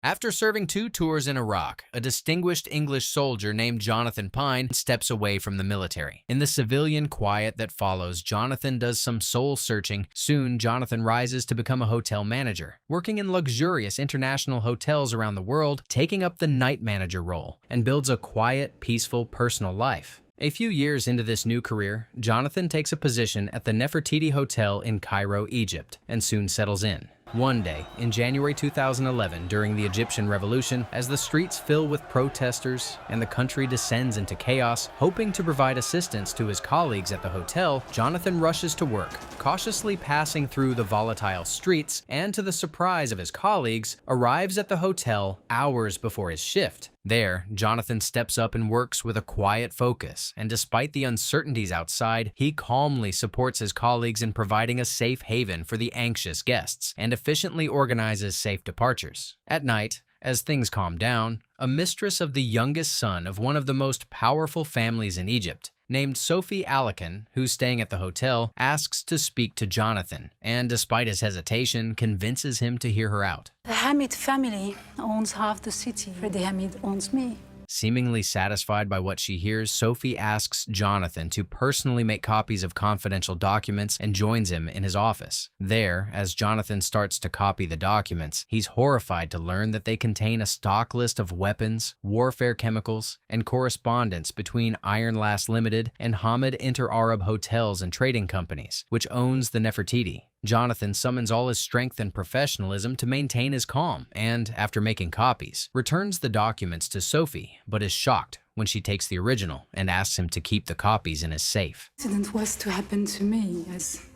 After serving 2 tours in Iraq, a distinguished English soldier named Jonathan Pine steps away from the military. In the civilian quiet that follows, Jonathan does some soul-searching. Soon, Jonathan rises to become a hotel manager, working in luxurious international hotels around the world, taking up the night manager role, and builds a quiet, peaceful personal life. A few years into this new career, Jonathan takes a position at the Nefertiti Hotel in Cairo, Egypt, and soon settles in. One day, in January 2011, during the Egyptian Revolution, as the streets fill with protesters and the country descends into chaos, hoping to provide assistance to his colleagues at the hotel, Jonathan rushes to work, cautiously passing through the volatile streets, and to the surprise of his colleagues, arrives at the hotel hours before his shift. There, Jonathan steps up and works with a quiet focus, and despite the uncertainties outside, he calmly supports his colleagues in providing a safe haven for the anxious guests, and efficiently organizes safe departures. At night, as things calm down, a mistress of the youngest son of one of the most powerful families in Egypt, named Sophie Alakan, who's staying at the hotel, asks to speak to Jonathan, and despite his hesitation, convinces him to hear her out. The Hamid family owns half the city. Freddie Hamid owns me. Seemingly satisfied by what she hears, Sophie asks Jonathan to personally make copies of confidential documents and joins him in his office. There, as Jonathan starts to copy the documents, he's horrified to learn that they contain a stock list of weapons, warfare chemicals, and correspondence between Iron Last Limited and Hamid Inter-Arab Hotels and Trading Companies, which owns the Nefertiti. Jonathan summons all his strength and professionalism to maintain his calm and, after making copies, returns the documents to Sophie, but is shocked when she takes the original and asks him to keep the copies in his safe. Incident was to happen to me, yes.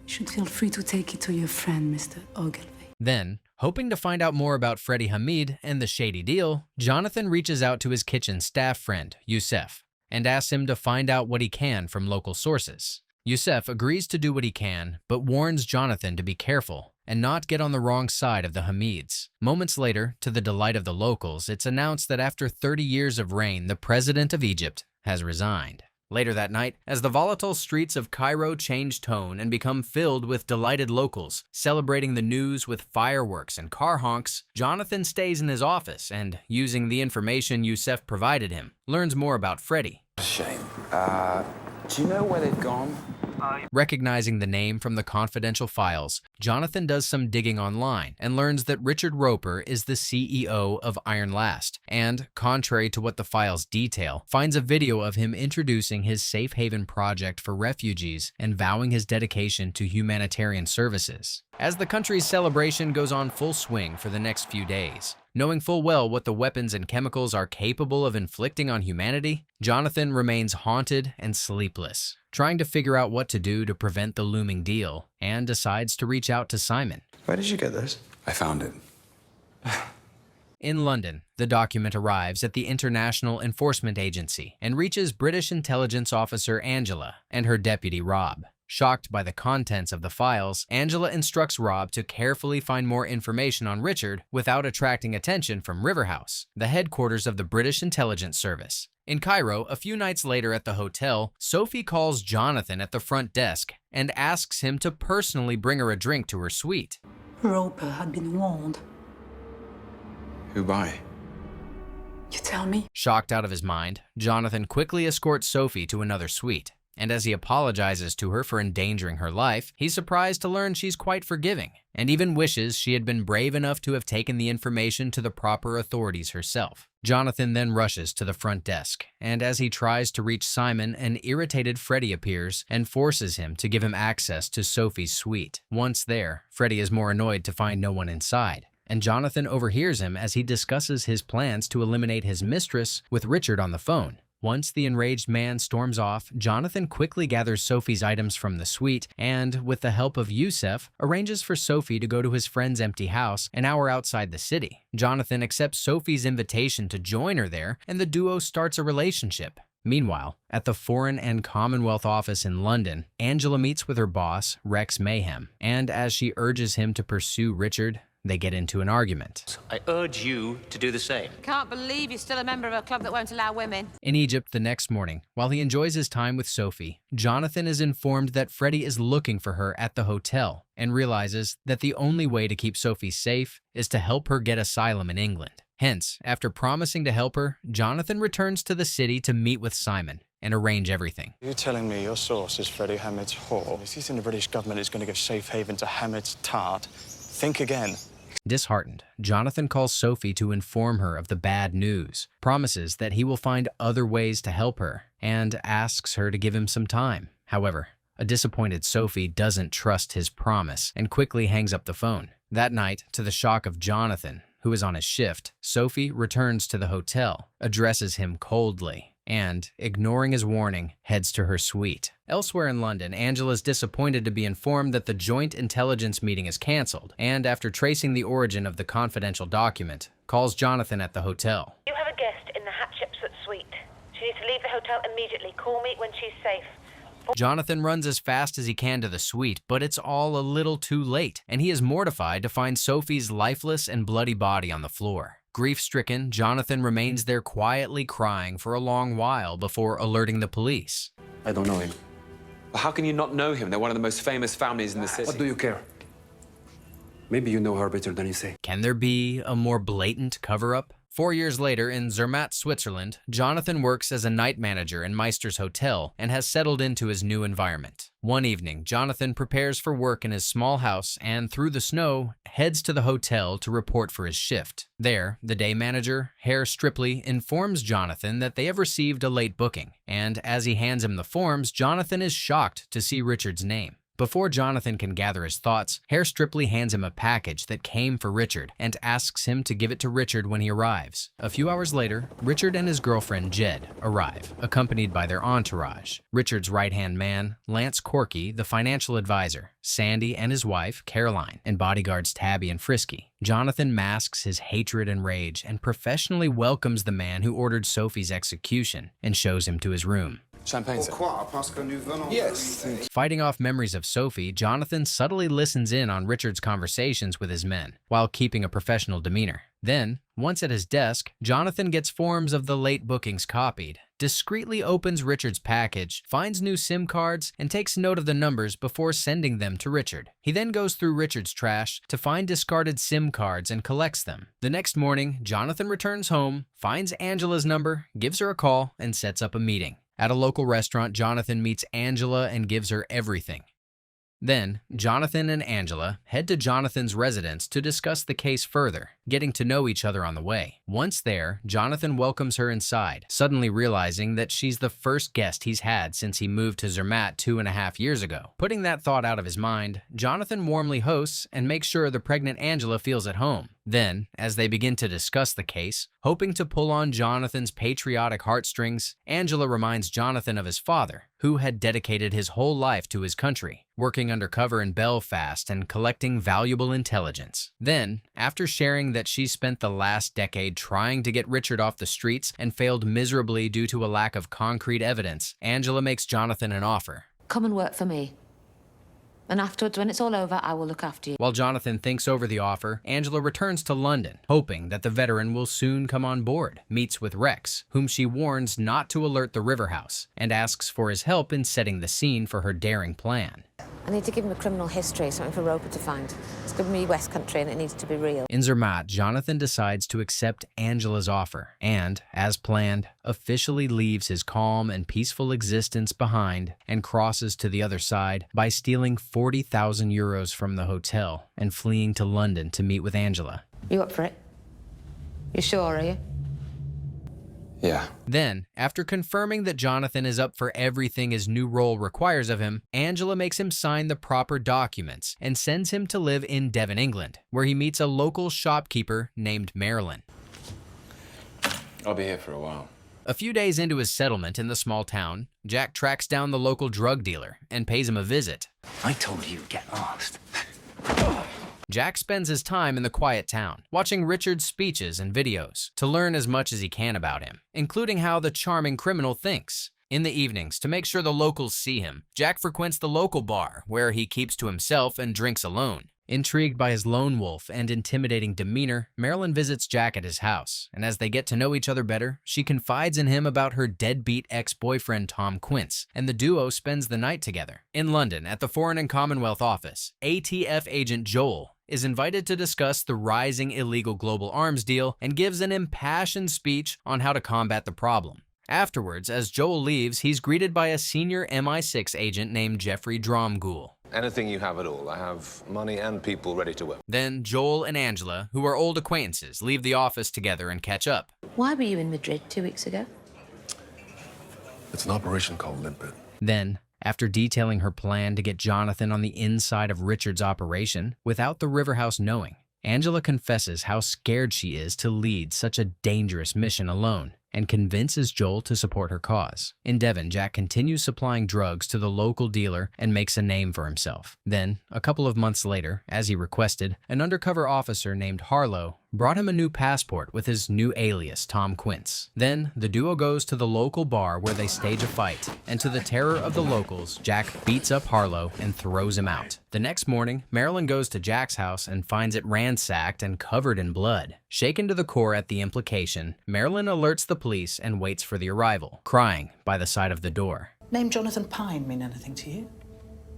You should feel free to take it to your friend, Mr. Ogilvy. Then, hoping to find out more about Freddie Hamid and the shady deal, Jonathan reaches out to his kitchen staff friend, Youssef, and asks him to find out what he can from local sources. Youssef agrees to do what he can, but warns Jonathan to be careful and not get on the wrong side of the Hamids. Moments later, to the delight of the locals, it's announced that after 30 years of reign, the president of Egypt has resigned. Later that night, as the volatile streets of Cairo change tone and become filled with delighted locals, celebrating the news with fireworks and car honks, Jonathan stays in his office and, using the information Youssef provided him, learns more about Freddie. Shame. Do you know where they've gone? Recognizing the name from the confidential files, Jonathan does some digging online and learns that Richard Roper is the CEO of Iron Last and, contrary to what the files detail, finds a video of him introducing his safe haven project for refugees and vowing his dedication to humanitarian services. As the country's celebration goes on full swing for the next few days, knowing full well what the weapons and chemicals are capable of inflicting on humanity, Jonathan remains haunted and sleepless, trying to figure out what to do to prevent the looming deal, and decides to reach out to Simon. Where did you get this? I found it. In London, the document arrives at the International Enforcement Agency and reaches British intelligence officer Angela and her deputy Rob. Shocked by the contents of the files, Angela instructs Rob to carefully find more information on Richard without attracting attention from Riverhouse, the headquarters of the British Intelligence Service. In Cairo, a few nights later at the hotel, Sophie calls Jonathan at the front desk and asks him to personally bring her a drink to her suite. Roper had been warned. Who by? You tell me? Shocked out of his mind, Jonathan quickly escorts Sophie to another suite. And as he apologizes to her for endangering her life, he's surprised to learn she's quite forgiving, and even wishes she had been brave enough to have taken the information to the proper authorities herself. Jonathan then rushes to the front desk, and as he tries to reach Simon, an irritated Freddie appears and forces him to give him access to Sophie's suite. Once there, Freddie is more annoyed to find no one inside, and Jonathan overhears him as he discusses his plans to eliminate his mistress with Richard on the phone. Once the enraged man storms off, Jonathan quickly gathers Sophie's items from the suite and, with the help of Youssef, arranges for Sophie to go to his friend's empty house an hour outside the city. Jonathan accepts Sophie's invitation to join her there, and the duo starts a relationship. Meanwhile, at the Foreign and Commonwealth Office in London, Angela meets with her boss, Rex Mayhem, and as she urges him to pursue Richard, they get into an argument. I urge you to do the same. Can't believe you're still a member of a club that won't allow women. In Egypt the next morning, while he enjoys his time with Sophie, Jonathan is informed that Freddie is looking for her at the hotel and realizes that the only way to keep Sophie safe is to help her get asylum in England. Hence, after promising to help her, Jonathan returns to the city to meet with Simon and arrange everything. You're telling me your source is Freddie Hamid's whore? If he's in the British government is going to give safe haven to Hamid's tart, think again. Disheartened, Jonathan calls Sophie to inform her of the bad news, promises that he will find other ways to help her, and asks her to give him some time. However, a disappointed Sophie doesn't trust his promise and quickly hangs up the phone. That night, to the shock of Jonathan, who is on his shift, Sophie returns to the hotel, addresses him coldly, and, ignoring his warning, heads to her suite. Elsewhere in London, Angela's disappointed to be informed that the joint intelligence meeting is cancelled, and after tracing the origin of the confidential document, calls Jonathan at the hotel. You have a guest in the Hatshepsut suite. She needs to leave the hotel immediately. Call me when she's safe. Jonathan runs as fast as he can to the suite, but it's all a little too late, and he is mortified to find Sophie's lifeless and bloody body on the floor. Grief-stricken, Jonathan remains there quietly crying for a long while before alerting the police. I don't know him. Well, how can you not know him? They're one of the most famous families in the city. What do you care? Maybe you know her better than you say. Can there be a more blatant cover-up? 4 years later, in Zermatt, Switzerland, Jonathan works as a night manager in Meister's Hotel and has settled into his new environment. One evening, Jonathan prepares for work in his small house and, through the snow, heads to the hotel to report for his shift. There, the day manager, Herr Stripley, informs Jonathan that they have received a late booking, and as he hands him the forms, Jonathan is shocked to see Richard's name. Before Jonathan can gather his thoughts, Herr Stripley hands him a package that came for Richard and asks him to give it to Richard when he arrives. A few hours later, Richard and his girlfriend Jed arrive, accompanied by their entourage. Richard's right-hand man, Lance Corky, the financial advisor, Sandy and his wife, Caroline, and bodyguards Tabby and Frisky. Jonathan masks his hatred and rage and professionally welcomes the man who ordered Sophie's execution and shows him to his room. Champagne, sir. Yes. Fighting off memories of Sophie, Jonathan subtly listens in on Richard's conversations with his men, while keeping a professional demeanor. Then, once at his desk, Jonathan gets forms of the late bookings copied, discreetly opens Richard's package, finds new SIM cards, and takes note of the numbers before sending them to Richard. He then goes through Richard's trash to find discarded SIM cards and collects them. The next morning, Jonathan returns home, finds Angela's number, gives her a call, and sets up a meeting. At a local restaurant, Jonathan meets Angela and gives her everything. Then, Jonathan and Angela head to Jonathan's residence to discuss the case further, getting to know each other on the way. Once there, Jonathan welcomes her inside, suddenly realizing that she's the first guest he's had since he moved to Zermatt 2.5 years ago. Putting that thought out of his mind, Jonathan warmly hosts and makes sure the pregnant Angela feels at home. Then, as they begin to discuss the case, hoping to pull on Jonathan's patriotic heartstrings, Angela reminds Jonathan of his father, who had dedicated his whole life to his country, working undercover in Belfast and collecting valuable intelligence. Then, after sharing that she spent the last decade trying to get Richard off the streets and failed miserably due to a lack of concrete evidence, Angela makes Jonathan an offer. Come and work for me. And afterwards, when it's all over, I will look after you. While Jonathan thinks over the offer, Angela returns to London, hoping that the veteran will soon come on board, meets with Rex, whom she warns not to alert the River House, and asks for his help in setting the scene for her daring plan. I need to give him a criminal history, something for Roper to find. It's going to be West Country and it needs to be real. In Zermatt, Jonathan decides to accept Angela's offer and, as planned, officially leaves his calm and peaceful existence behind and crosses to the other side by stealing 40,000 euros from the hotel and fleeing to London to meet with Angela. You up for it? You sure, are you? Yeah. Then, after confirming that Jonathan is up for everything his new role requires of him, Angela makes him sign the proper documents and sends him to live in Devon, England, where he meets a local shopkeeper named Marilyn. I'll be here for a while. A few days into his settlement in the small town, Jack tracks down the local drug dealer and pays him a visit. I told you, get lost. Jack spends his time in the quiet town, watching Richard's speeches and videos to learn as much as he can about him, including how the charming criminal thinks. In the evenings, to make sure the locals see him, Jack frequents the local bar, where he keeps to himself and drinks alone. Intrigued by his lone wolf and intimidating demeanor, Marilyn visits Jack at his house, and as they get to know each other better, she confides in him about her deadbeat ex-boyfriend Tom Quince, and the duo spends the night together. In London, at the Foreign and Commonwealth Office, ATF agent Joel is invited to discuss the rising illegal global arms deal and gives an impassioned speech on how to combat the problem. Afterwards, as Joel leaves, he's greeted by a senior MI6 agent named Jeffrey Dromgoole. Anything you have at all. I have money and people ready to work. Then Joel and Angela, who are old acquaintances, leave the office together and catch up. Why were you in Madrid 2 weeks ago? It's an operation called Limpet. Then, after detailing her plan to get Jonathan on the inside of Richard's operation, without the Riverhouse knowing, Angela confesses how scared she is to lead such a dangerous mission alone, and convinces Joel to support her cause. In Devon, Jack continues supplying drugs to the local dealer and makes a name for himself. Then, a couple of months later, as he requested, an undercover officer named Harlow brought him a new passport with his new alias, Tom Quince. Then, the duo goes to the local bar where they stage a fight, and to the terror of the locals, Jack beats up Harlow and throws him out. The next morning, Marilyn goes to Jack's house and finds it ransacked and covered in blood. Shaken to the core at the implication, Marilyn alerts the police and waits for the arrival, crying by the side of the door. Name Jonathan Pine mean anything to you?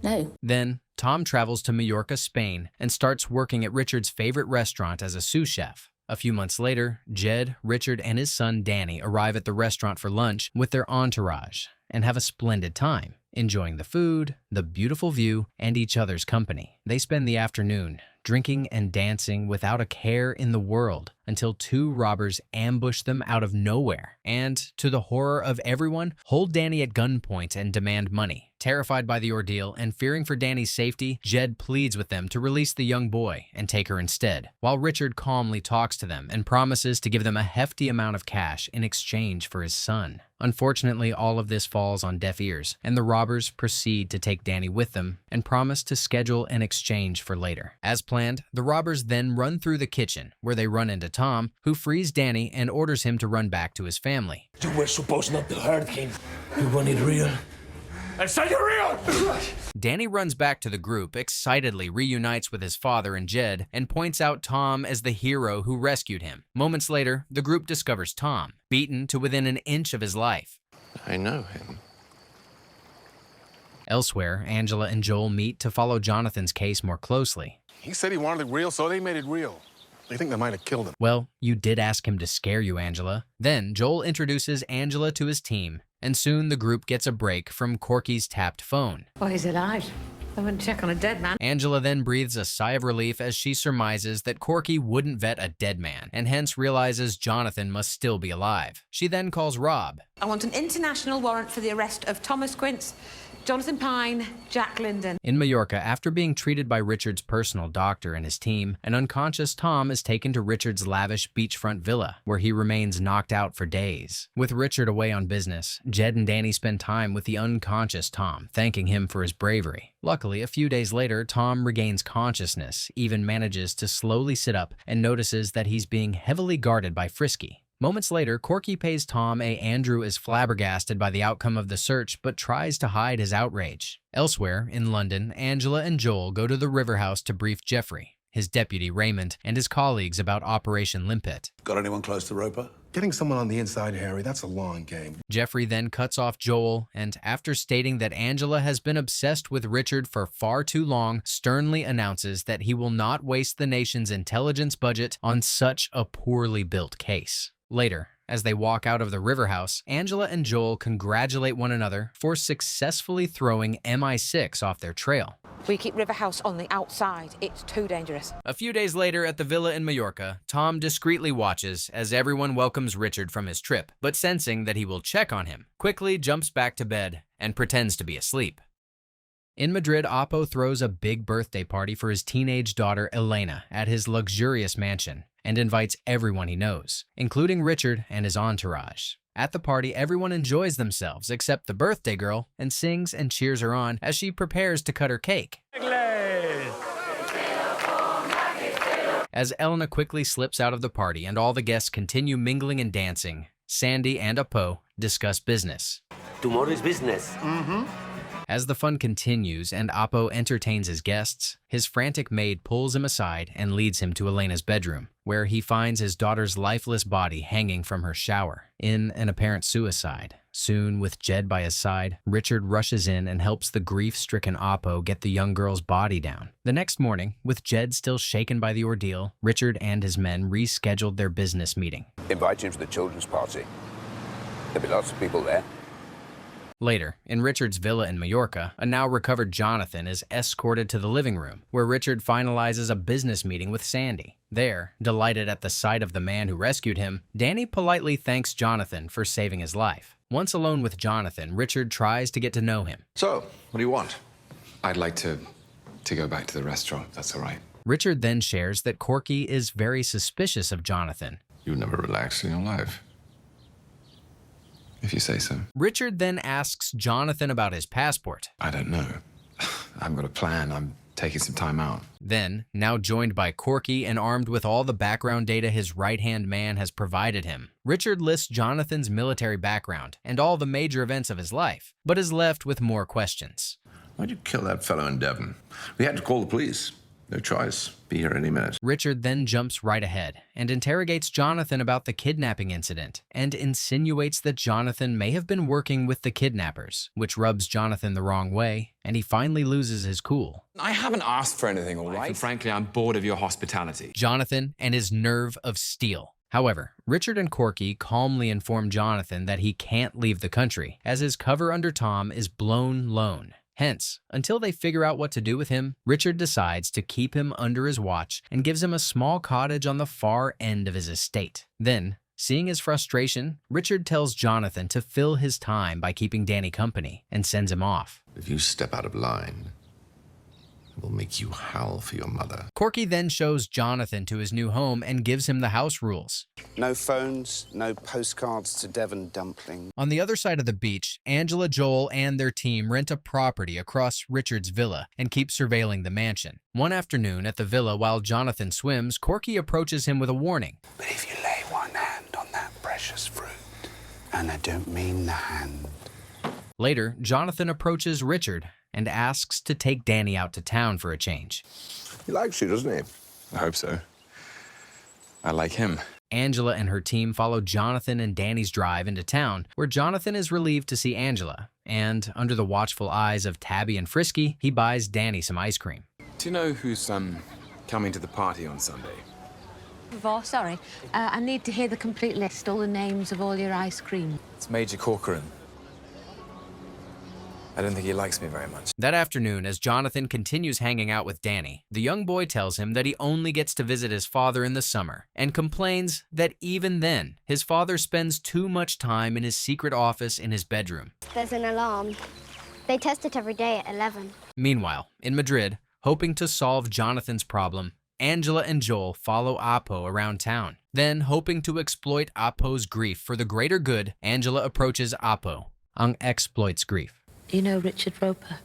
No. Then, Tom travels to Mallorca, Spain, and starts working at Richard's favorite restaurant as a sous chef. A few months later, Jed, Richard, and his son Danny arrive at the restaurant for lunch with their entourage and have a splendid time, enjoying the food, the beautiful view, and each other's company. They spend the afternoon drinking and dancing without a care in the world until two robbers ambush them out of nowhere and, to the horror of everyone, hold Danny at gunpoint and demand money. Terrified by the ordeal and fearing for Danny's safety, Jed pleads with them to release the young boy and take her instead, while Richard calmly talks to them and promises to give them a hefty amount of cash in exchange for his son. Unfortunately, all of this falls on deaf ears, and the robbers proceed to take Danny with them and promise to schedule an exchange for later. As planned, the robbers then run through the kitchen, where they run into Tom, who frees Danny and orders him to run back to his family. You were supposed not to hurt him. You want it real? I said you're real! Danny runs back to the group, excitedly reunites with his father and Jed, and points out Tom as the hero who rescued him. Moments later, the group discovers Tom, beaten to within an inch of his life. I know him. Elsewhere, Angela and Joel meet to follow Jonathan's case more closely. He said he wanted it real, so they made it real. They think they might have killed him. Well, you did ask him to scare you, Angela. Then, Joel introduces Angela to his team, and soon the group gets a break from Corky's tapped phone. Oh, he's alive. I wouldn't check on a dead man. Angela then breathes a sigh of relief as she surmises that Corky wouldn't vet a dead man, and hence realizes Jonathan must still be alive. She then calls Rob. I want an international warrant for the arrest of Thomas Quince, Jonathan Pine, Jack Linden. In Mallorca, after being treated by Richard's personal doctor and his team, an unconscious Tom is taken to Richard's lavish beachfront villa, where he remains knocked out for days. With Richard away on business, Jed and Danny spend time with the unconscious Tom, thanking him for his bravery. Luckily, a few days later, Tom regains consciousness, even manages to slowly sit up, and notices that he's being heavily guarded by Frisky. Moments later, Corky pays Tom Andrew is flabbergasted by the outcome of the search, but tries to hide his outrage. Elsewhere, in London, Angela and Joel go to the Riverhouse to brief Jeffrey, his deputy Raymond, and his colleagues about Operation Limpet. Got anyone close to Roper? Getting someone on the inside, Harry, that's a long game. Jeffrey then cuts off Joel, and after stating that Angela has been obsessed with Richard for far too long, sternly announces that he will not waste the nation's intelligence budget on such a poorly built case. Later, as they walk out of the Riverhouse, Angela and Joel congratulate one another for successfully throwing MI6 off their trail. We keep Riverhouse on the outside. It's too dangerous. A few days later at the villa in Mallorca, Tom discreetly watches as everyone welcomes Richard from his trip, but sensing that he will check on him, quickly jumps back to bed and pretends to be asleep. In Madrid, Oppo throws a big birthday party for his teenage daughter Elena at his luxurious mansion and invites everyone he knows, including Richard and his entourage. At the party, everyone enjoys themselves except the birthday girl and sings and cheers her on as she prepares to cut her cake. As Elena quickly slips out of the party and all the guests continue mingling and dancing, Sandy and Oppo discuss business. Tomorrow is business. As the fun continues and Oppo entertains his guests, his frantic maid pulls him aside and leads him to Elena's bedroom, where he finds his daughter's lifeless body hanging from her shower, in an apparent suicide. Soon, with Jed by his side, Richard rushes in and helps the grief-stricken Oppo get the young girl's body down. The next morning, with Jed still shaken by the ordeal, Richard and his men rescheduled their business meeting. Invite him to the children's party. There'll be lots of people there. Later, in Richard's villa in Majorca, a now recovered Jonathan is escorted to the living room, where Richard finalizes a business meeting with Sandy. There, delighted at the sight of the man who rescued him, Danny politely thanks Jonathan for saving his life. Once alone with Jonathan, Richard tries to get to know him. So, what do you want? I'd like to go back to the restaurant, if that's all right. Richard then shares that Corky is very suspicious of Jonathan. You never relaxed in your life. If you say so. Richard then asks Jonathan about his passport. I don't know. I've got a plan. I'm taking some time out. Then, now joined by Corky and armed with all the background data his right-hand man has provided him, Richard lists Jonathan's military background and all the major events of his life, but is left with more questions. Why'd you kill that fellow in Devon? We had to call the police. No choice. Be here any minute. Richard then jumps right ahead and interrogates Jonathan about the kidnapping incident and insinuates that Jonathan may have been working with the kidnappers, which rubs Jonathan the wrong way, and he finally loses his cool. I haven't asked for anything, all right? And frankly, I'm bored of your hospitality. Jonathan and his nerve of steel. However, Richard and Corky calmly inform Jonathan that he can't leave the country, as his cover under Tom is blown loan. Hence, until they figure out what to do with him, Richard decides to keep him under his watch and gives him a small cottage on the far end of his estate. Then, seeing his frustration, Richard tells Jonathan to fill his time by keeping Danny company and sends him off. If you step out of line, it will make you howl for your mother. Corky then shows Jonathan to his new home and gives him the house rules. No phones, no postcards to Devon Dumpling. On the other side of the beach, Angela, Joel, and their team rent a property across Richard's villa and keep surveilling the mansion. One afternoon at the villa while Jonathan swims, Corky approaches him with a warning. But if you lay one hand on that precious fruit, and I don't mean the hand. Later, Jonathan approaches Richard and asks to take Danny out to town for a change. He likes you, doesn't he? I hope so. I like him. Angela and her team follow Jonathan and Danny's drive into town, where Jonathan is relieved to see Angela, and under the watchful eyes of Tabby and Frisky, he buys Danny some ice cream. Do you know who's coming to the party on Sunday? Sorry. I need to hear the complete list, all the names of all your ice cream. It's Major Corcoran. I don't think he likes me very much. That afternoon, as Jonathan continues hanging out with Danny, the young boy tells him that he only gets to visit his father in the summer and complains that even then, his father spends too much time in his secret office in his bedroom. There's an alarm. They test it every day at 11. Meanwhile, in Madrid, hoping to solve Jonathan's problem, Angela and Joel follow Oppo around town. Then, hoping to exploit Oppo's grief for the greater good, Angela approaches Oppo and exploits grief. You know Richard Roper?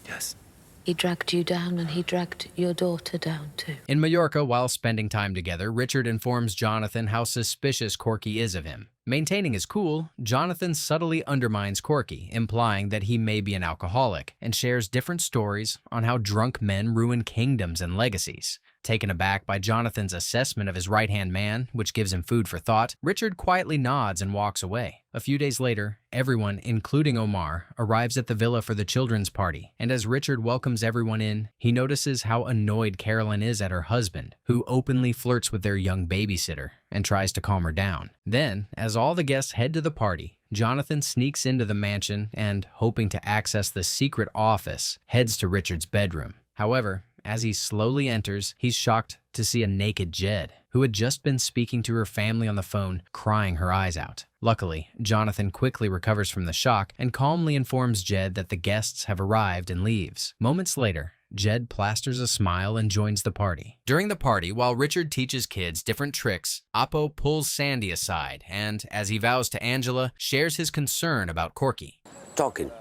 Yes. He dragged you down and he dragged your daughter down too. In Majorca, while spending time together, Richard informs Jonathan how suspicious Corky is of him. Maintaining his cool, Jonathan subtly undermines Corky, implying that he may be an alcoholic, and shares different stories on how drunk men ruin kingdoms and legacies. Taken aback by Jonathan's assessment of his right-hand man, which gives him food for thought, Richard quietly nods and walks away. A few days later, everyone, including Omar, arrives at the villa for the children's party, and as Richard welcomes everyone in, he notices how annoyed Carolyn is at her husband, who openly flirts with their young babysitter and tries to calm her down. Then, as all the guests head to the party, Jonathan sneaks into the mansion and, hoping to access the secret office, heads to Richard's bedroom. However, as he slowly enters, he's shocked to see a naked Jed, who had just been speaking to her family on the phone, crying her eyes out. Luckily, Jonathan quickly recovers from the shock and calmly informs Jed that the guests have arrived and leaves. Moments later, Jed plasters a smile and joins the party. During the party, while Richard teaches kids different tricks, Oppo pulls Sandy aside and, as he vows to Angela, shares his concern about Corky. Talking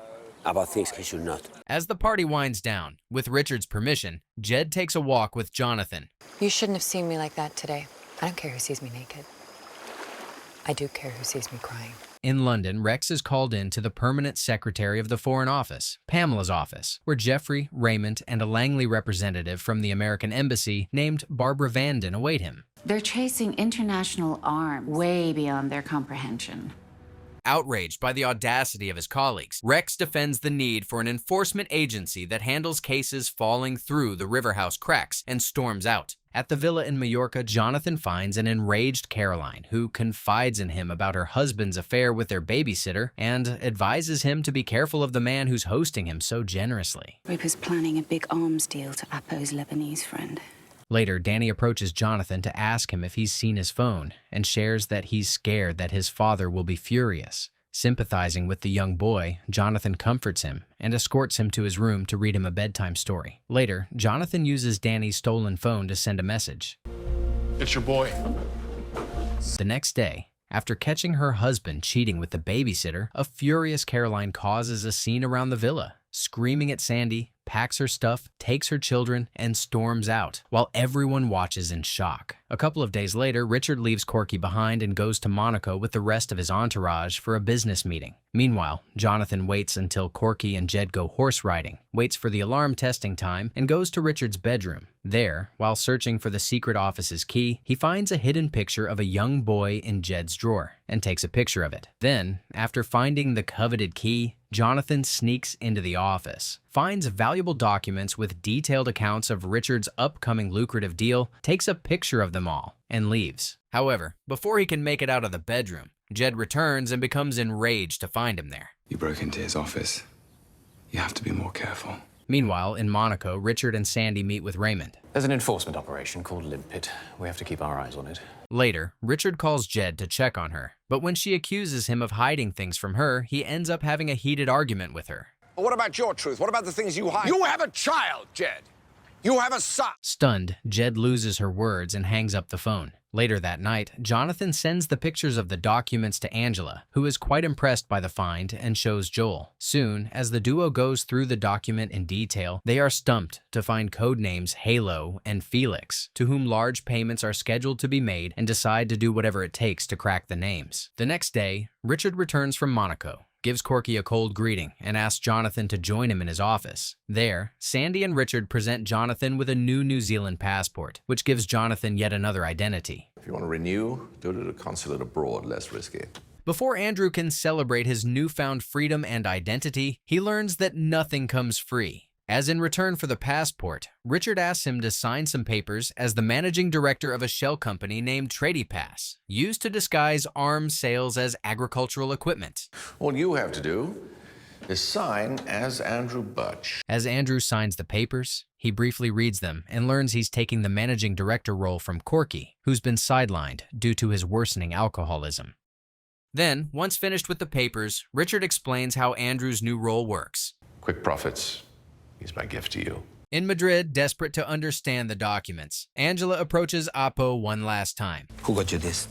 about things he should not. As the party winds down, with Richard's permission, Jed takes a walk with Jonathan. You shouldn't have seen me like that today. I don't care who sees me naked. I do care who sees me crying. In London, Rex is called in to the permanent secretary of the Foreign Office, Pamela's office, where Jeffrey, Raymond, and a Langley representative from the American Embassy named Barbara Vanden await him. They're chasing international arms way beyond their comprehension. Outraged by the audacity of his colleagues, Rex defends the need for an enforcement agency that handles cases falling through the Riverhouse cracks and storms out. At the villa in Majorca, Jonathan finds an enraged Caroline who confides in him about her husband's affair with their babysitter and advises him to be careful of the man who's hosting him so generously. Rupert planning a big arms deal to Apo's Lebanese friend. Later, Danny approaches Jonathan to ask him if he's seen his phone and shares that he's scared that his father will be furious. Sympathizing with the young boy, Jonathan comforts him and escorts him to his room to read him a bedtime story. Later, Jonathan uses Danny's stolen phone to send a message. It's your boy. The next day, after catching her husband cheating with the babysitter, a furious Caroline causes a scene around the villa, screaming at Sandy, packs her stuff, takes her children, and storms out, while everyone watches in shock. A couple of days later, Richard leaves Corky behind and goes to Monaco with the rest of his entourage for a business meeting. Meanwhile, Jonathan waits until Corky and Jed go horse riding, waits for the alarm testing time, and goes to Richard's bedroom. There, while searching for the secret office's key, he finds a hidden picture of a young boy in Jed's drawer and takes a picture of it. Then, after finding the coveted key, Jonathan sneaks into the office, finds valuable documents with detailed accounts of Richard's upcoming lucrative deal, takes a picture of them all, and leaves. However, before he can make it out of the bedroom, Jed returns and becomes enraged to find him there. You broke into his office. You have to be more careful. Meanwhile, in Monaco, Richard and Sandy meet with Raymond. There's an enforcement operation called Limpet. We have to keep our eyes on it. Later, Richard calls Jed to check on her, but when she accuses him of hiding things from her, he ends up having a heated argument with her. Well, what about your truth? What about the things you hide? You have a child, Jed. You have a son. Stunned, Jed loses her words and hangs up the phone. Later that night, Jonathan sends the pictures of the documents to Angela, who is quite impressed by the find and shows Joel. Soon, as the duo goes through the document in detail, they are stumped to find code names Halo and Felix, to whom large payments are scheduled to be made, and decide to do whatever it takes to crack the names. The next day, Richard returns from Monaco, gives Corky a cold greeting, and asks Jonathan to join him in his office. There, Sandy and Richard present Jonathan with a new New Zealand passport, which gives Jonathan yet another identity. If you want to renew, do it at a consulate abroad, less risky. Before Andrew can celebrate his newfound freedom and identity, he learns that nothing comes free. As in return for the passport, Richard asks him to sign some papers as the managing director of a shell company named Tradipass, used to disguise arms sales as agricultural equipment. All you have to do is sign as Andrew Butch. As Andrew signs the papers, he briefly reads them and learns he's taking the managing director role from Corky, who's been sidelined due to his worsening alcoholism. Then, once finished with the papers, Richard explains how Andrew's new role works. Quick profits. He's my gift to you. In Madrid, desperate to understand the documents, Angela approaches Apo one last time. Who got you this?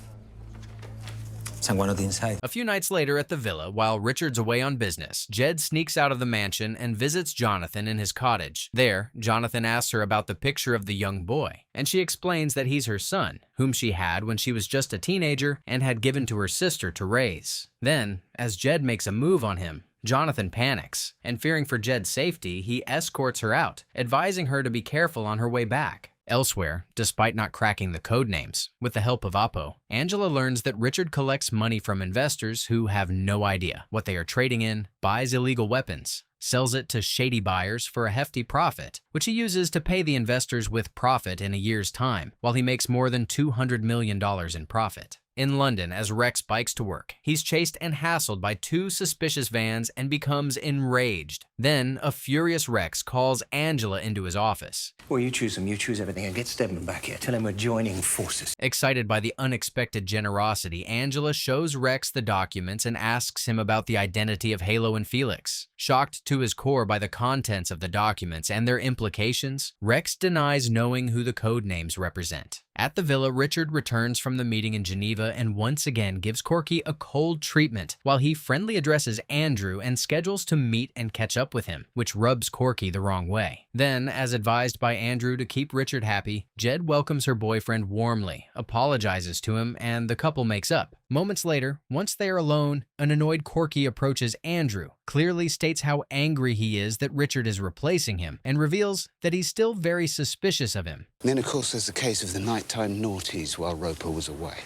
Someone on the inside. A few nights later at the villa, while Richard's away on business, Jed sneaks out of the mansion and visits Jonathan in his cottage. There, Jonathan asks her about the picture of the young boy, and she explains that he's her son, whom she had when she was just a teenager and had given to her sister to raise. Then, as Jed makes a move on him, Jonathan panics, and fearing for Jed's safety, he escorts her out, advising her to be careful on her way back. Elsewhere, despite not cracking the code names, with the help of Apo, Angela learns that Richard collects money from investors who have no idea what they are trading in, buys illegal weapons, sells it to shady buyers for a hefty profit, which he uses to pay the investors with profit in a year's time, while he makes more than $200 million in profit. In London, as Rex bikes to work, he's chased and hassled by two suspicious vans and becomes enraged. Then, a furious Rex calls Angela into his office. Well, you choose them, you choose everything, and get Stedman back here. Tell him we're joining forces. Excited by the unexpected generosity, Angela shows Rex the documents and asks him about the identity of Halo and Felix. Shocked to his core by the contents of the documents and their implications, Rex denies knowing who the code names represent. At the villa, Richard returns from the meeting in Geneva and once again gives Corky a cold treatment while he friendly addresses Andrew and schedules to meet and catch up with him, which rubs Corky the wrong way. Then, as advised by Andrew to keep Richard happy, Jed welcomes her boyfriend warmly, apologizes to him, and the couple makes up. Moments later, once they are alone, an annoyed Corky approaches Andrew, clearly states how angry he is that Richard is replacing him, and reveals that he's still very suspicious of him. And then, of course, there's the case of the nighttime naughties while Roper was away.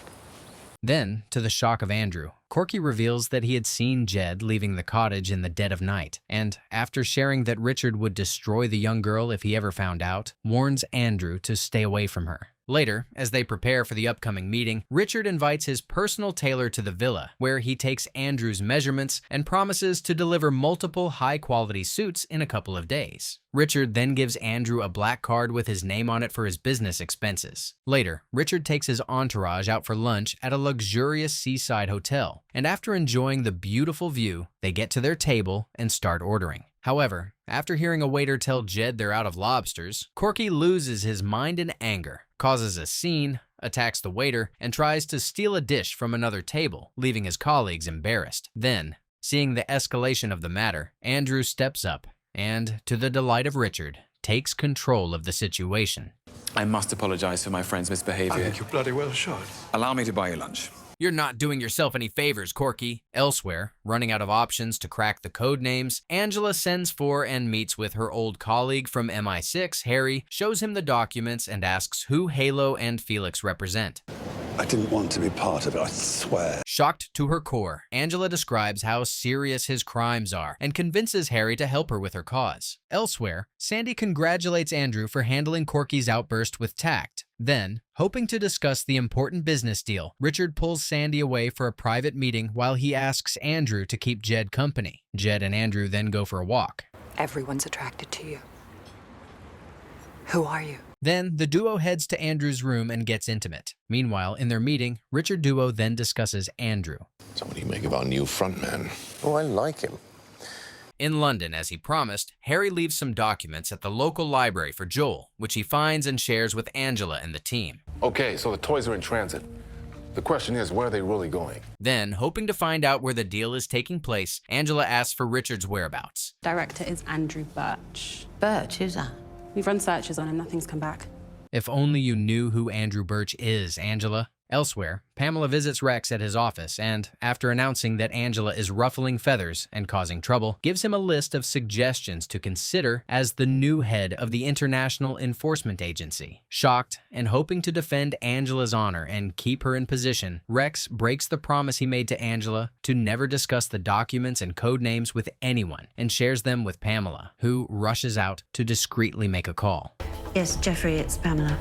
Then, to the shock of Andrew, Corky reveals that he had seen Jed leaving the cottage in the dead of night, and after sharing that Richard would destroy the young girl if he ever found out, warns Andrew to stay away from her. Later, as they prepare for the upcoming meeting, Richard invites his personal tailor to the villa, where he takes Andrew's measurements and promises to deliver multiple high-quality suits in a couple of days. Richard then gives Andrew a black card with his name on it for his business expenses. Later, Richard takes his entourage out for lunch at a luxurious seaside hotel, and after enjoying the beautiful view, they get to their table and start ordering. However, after hearing a waiter tell Jed they're out of lobsters, Corky loses his mind in anger, causes a scene, attacks the waiter, and tries to steal a dish from another table, leaving his colleagues embarrassed. Then, seeing the escalation of the matter, Andrew steps up and, to the delight of Richard, takes control of the situation. I must apologize for my friend's misbehavior. I think you bloody well should. Allow me to buy you lunch. You're not doing yourself any favors, Corky. Elsewhere, running out of options to crack the code names, Angela sends for and meets with her old colleague from MI6, Harry, shows him the documents, and asks who Halo and Felix represent. I didn't want to be part of it, I swear. Shocked to her core, Angela describes how serious his crimes are and convinces Harry to help her with her cause. Elsewhere, Sandy congratulates Andrew for handling Corky's outburst with tact. Then, hoping to discuss the important business deal, Richard pulls Sandy away for a private meeting while he asks Andrew to keep Jed company. Jed and Andrew then go for a walk. Everyone's attracted to you. Who are you? Then, the duo heads to Andrew's room and gets intimate. Meanwhile, in their meeting, Richard Duo then discusses Andrew. So what do you make of our new frontman? Oh, I like him. In London, as he promised, Harry leaves some documents at the local library for Joel, which he finds and shares with Angela and the team. Okay, so the toys are in transit. The question is, where are they really going? Then, hoping to find out where the deal is taking place, Angela asks for Richard's whereabouts. Director is Andrew Birch. Birch, who's that? We've run searches on him, nothing's come back. If only you knew who Andrew Birch is, Angela. Elsewhere, Pamela visits Rex at his office and, after announcing that Angela is ruffling feathers and causing trouble, gives him a list of suggestions to consider as the new head of the International Enforcement Agency. Shocked and hoping to defend Angela's honor and keep her in position, Rex breaks the promise he made to Angela to never discuss the documents and code names with anyone and shares them with Pamela, who rushes out to discreetly make a call. Yes, Jeffrey, it's Pamela.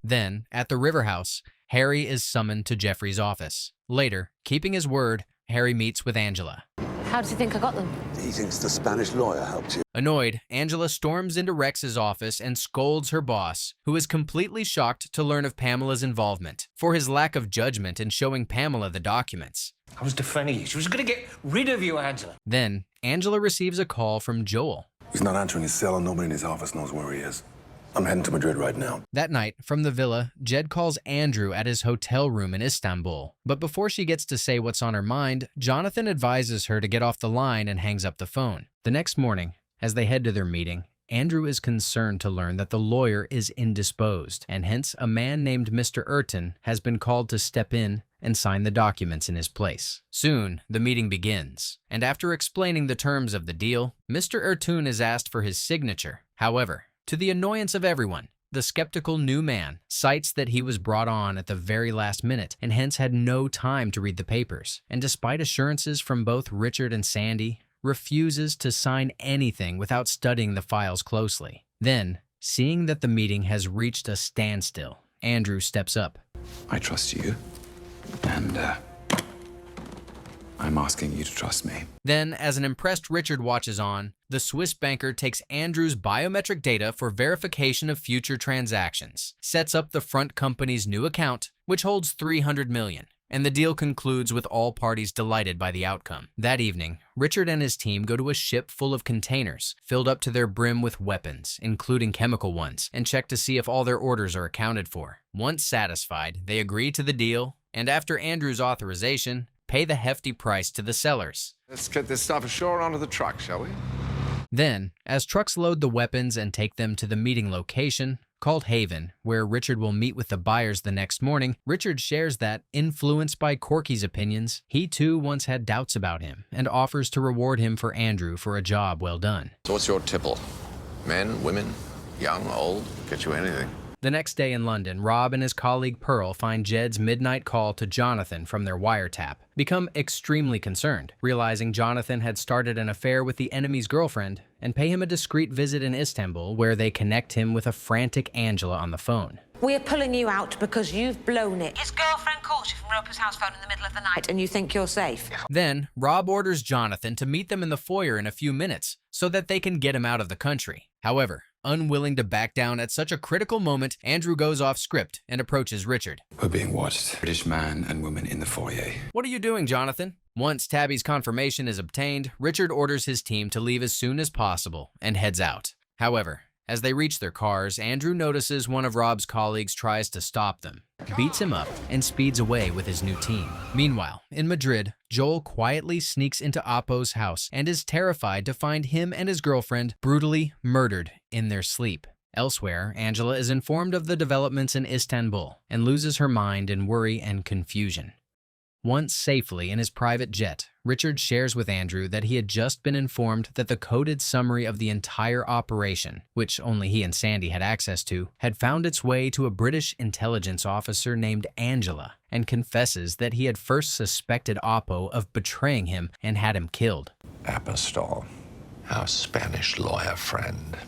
Then, at the River House, Harry is summoned to Jeffrey's office. Later, keeping his word, Harry meets with Angela. How does he think I got them? He thinks the Spanish lawyer helped you. Annoyed, Angela storms into Rex's office and scolds her boss, who is completely shocked to learn of Pamela's involvement, for his lack of judgment in showing Pamela the documents. I was defending you. She was going to get rid of you, Angela. Then, Angela receives a call from Joel. He's not answering his cell and nobody in his office knows where he is. I'm heading to Madrid right now. That night, from the villa, Jed calls Andrew at his hotel room in Istanbul. But before she gets to say what's on her mind, Jonathan advises her to get off the line and hangs up the phone. The next morning, as they head to their meeting, Andrew is concerned to learn that the lawyer is indisposed, and hence a man named Mr. Urton has been called to step in and sign the documents in his place. Soon, the meeting begins, and after explaining the terms of the deal, Mr. Urton is asked for his signature. However, to the annoyance of everyone, the skeptical new man cites that he was brought on at the very last minute and hence had no time to read the papers, and despite assurances from both Richard and Sandy, refuses to sign anything without studying the files closely. Then, seeing that the meeting has reached a standstill, Andrew steps up. I trust you, and I'm asking you to trust me. Then, as an impressed Richard watches on, the Swiss banker takes Andrew's biometric data for verification of future transactions, sets up the front company's new account, which holds $300 million, and the deal concludes with all parties delighted by the outcome. That evening, Richard and his team go to a ship full of containers, filled up to their brim with weapons, including chemical ones, and check to see if all their orders are accounted for. Once satisfied, they agree to the deal, and after Andrew's authorization, pay the hefty price to the sellers. Let's get this stuff ashore onto the truck, shall we? Then, as trucks load the weapons and take them to the meeting location, Called Haven, where Richard will meet with the buyers the next morning, Richard shares that, influenced by Corky's opinions, he too once had doubts about him and offers to reward him for Andrew for a job well done. So what's your tipple? Men, women, young, old? Get you anything. The next day in London, Rob and his colleague Pearl find Jed's midnight call to Jonathan from their wiretap, become extremely concerned, realizing Jonathan had started an affair with the enemy's girlfriend, and pay him a discreet visit in Istanbul where they connect him with a frantic Angela on the phone. We're pulling you out because you've blown it. His girlfriend calls you from Roper's house phone in the middle of the night and you think you're safe. Then, Rob orders Jonathan to meet them in the foyer in a few minutes so that they can get him out of the country. However, unwilling to back down at such a critical moment, Andrew goes off script and approaches Richard. We're being watched. British man and woman in the foyer. What are you doing, Jonathan? Once Tabby's confirmation is obtained, Richard orders his team to leave as soon as possible and heads out. However, as they reach their cars, Andrew notices one of Rob's colleagues tries to stop them, beats him up, and speeds away with his new team. Meanwhile, in Madrid, Joel quietly sneaks into Oppo's house and is terrified to find him and his girlfriend brutally murdered in their sleep. Elsewhere, Angela is informed of the developments in Istanbul and loses her mind in worry and confusion. Once safely in his private jet, Richard shares with Andrew that he had just been informed that the coded summary of the entire operation, which only he and Sandy had access to, had found its way to a British intelligence officer named Angela, and confesses that he had first suspected Oppo of betraying him and had him killed. Apostol, our Spanish lawyer friend.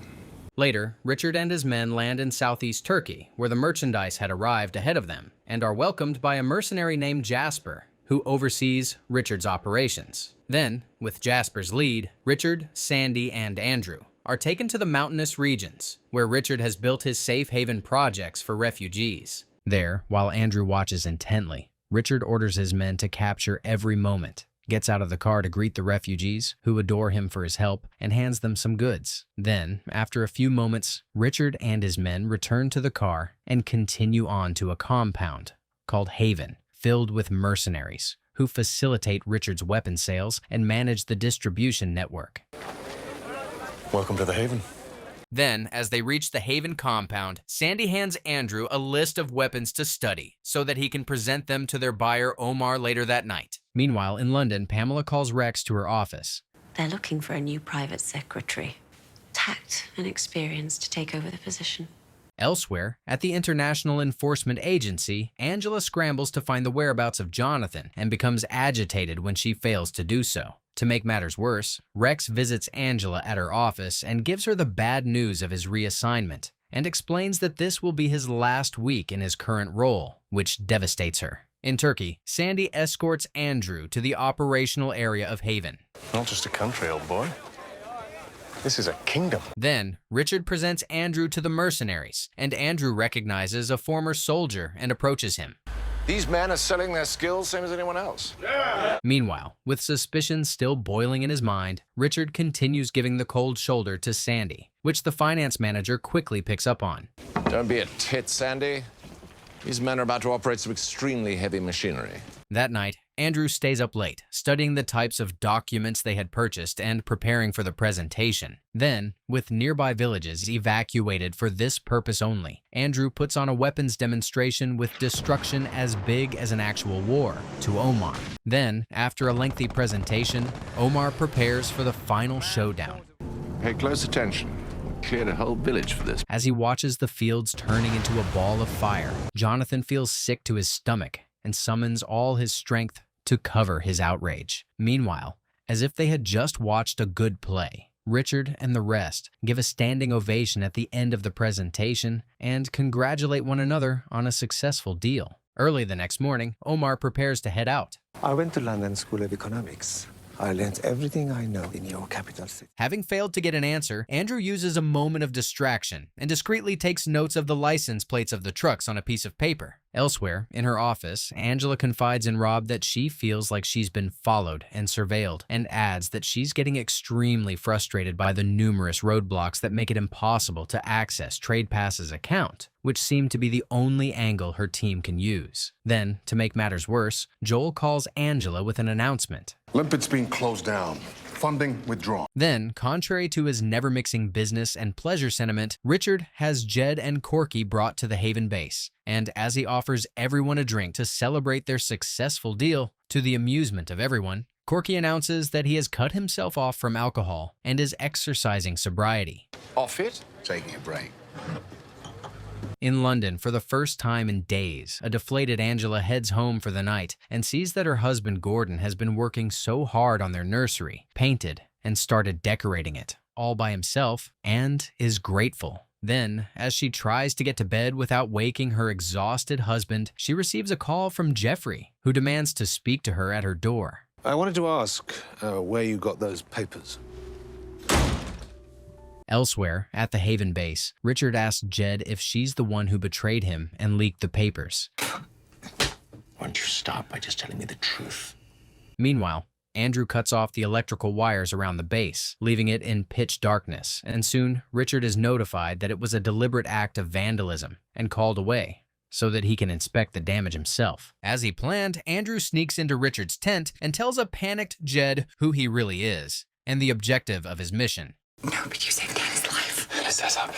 Later, Richard and his men land in southeast Turkey, where the merchandise had arrived ahead of them, and are welcomed by a mercenary named Jasper, who oversees Richard's operations. Then, with Jasper's lead, Richard, Sandy, and Andrew are taken to the mountainous regions, where Richard has built his safe haven projects for refugees. There, while Andrew watches intently, Richard orders his men to capture every moment, gets out of the car to greet the refugees, who adore him for his help, and hands them some goods. Then, after a few moments, Richard and his men return to the car and continue on to a compound called Haven, filled with mercenaries who facilitate Richard's weapon sales and manage the distribution network. Welcome to the Haven. Then, as they reach the Haven compound, Sandy hands Andrew a list of weapons to study so that he can present them to their buyer Omar later that night. Meanwhile, in London, Pamela calls Rex to her office. They're looking for a new private secretary. Tact and experience to take over the position. Elsewhere, at the International Enforcement Agency, Angela scrambles to find the whereabouts of Jonathan and becomes agitated when she fails to do so. To make matters worse, Rex visits Angela at her office and gives her the bad news of his reassignment, and explains that this will be his last week in his current role, which devastates her. In Turkey, Sandy escorts Andrew to the operational area of Haven. Not just a country, old boy. This is a kingdom. Then, Richard presents Andrew to the mercenaries, and Andrew recognizes a former soldier and approaches him. These men are selling their skills same as anyone else. Yeah. Meanwhile, with suspicions still boiling in his mind, Richard continues giving the cold shoulder to Sandy, which the finance manager quickly picks up on. Don't be a tit, Sandy. These men are about to operate some extremely heavy machinery. That night, Andrew stays up late, studying the types of documents they had purchased and preparing for the presentation. Then, with nearby villages evacuated for this purpose only, Andrew puts on a weapons demonstration with destruction as big as an actual war to Omar. Then, after a lengthy presentation, Omar prepares for the final showdown. Pay close attention. We cleared a whole village for this. As he watches the fields turning into a ball of fire, Jonathan feels sick to his stomach and summons all his strength to cover his outrage. Meanwhile, as if they had just watched a good play, Richard and the rest give a standing ovation at the end of the presentation and congratulate one another on a successful deal. Early the next morning, Omar prepares to head out. I went to London School of Economics. I learned everything I know in your capital city. Having failed to get an answer, Andrew uses a moment of distraction and discreetly takes notes of the license plates of the trucks on a piece of paper. Elsewhere, in her office, Angela confides in Rob that she feels like she's been followed and surveilled, and adds that she's getting extremely frustrated by the numerous roadblocks that make it impossible to access TradePass's account, which seem to be the only angle her team can use. Then, to make matters worse, Joel calls Angela with an announcement. Limpet's being closed down. Funding withdrawn. Then, contrary to his never-mixing business and pleasure sentiment, Richard has Jed and Corky brought to the Haven base, and as he offers everyone a drink to celebrate their successful deal, to the amusement of everyone, Corky announces that he has cut himself off from alcohol and is exercising sobriety. Off it? Taking a break. In London, for the first time in days, a deflated Angela heads home for the night and sees that her husband Gordon has been working so hard on their nursery, painted, and started decorating it, all by himself, and is grateful. Then, as she tries to get to bed without waking her exhausted husband, she receives a call from Jeffrey, who demands to speak to her at her door. I wanted to ask where you got those papers. Elsewhere, at the Haven base, Richard asks Jed if she's the one who betrayed him and leaked the papers. Why don't you stop by just telling me the truth? Meanwhile, Andrew cuts off the electrical wires around the base, leaving it in pitch darkness, and soon Richard is notified that it was a deliberate act of vandalism and called away so that he can inspect the damage himself. As he planned, Andrew sneaks into Richard's tent and tells a panicked Jed who he really is and the objective of his mission. No, but you saved Danny's life. Let's set up.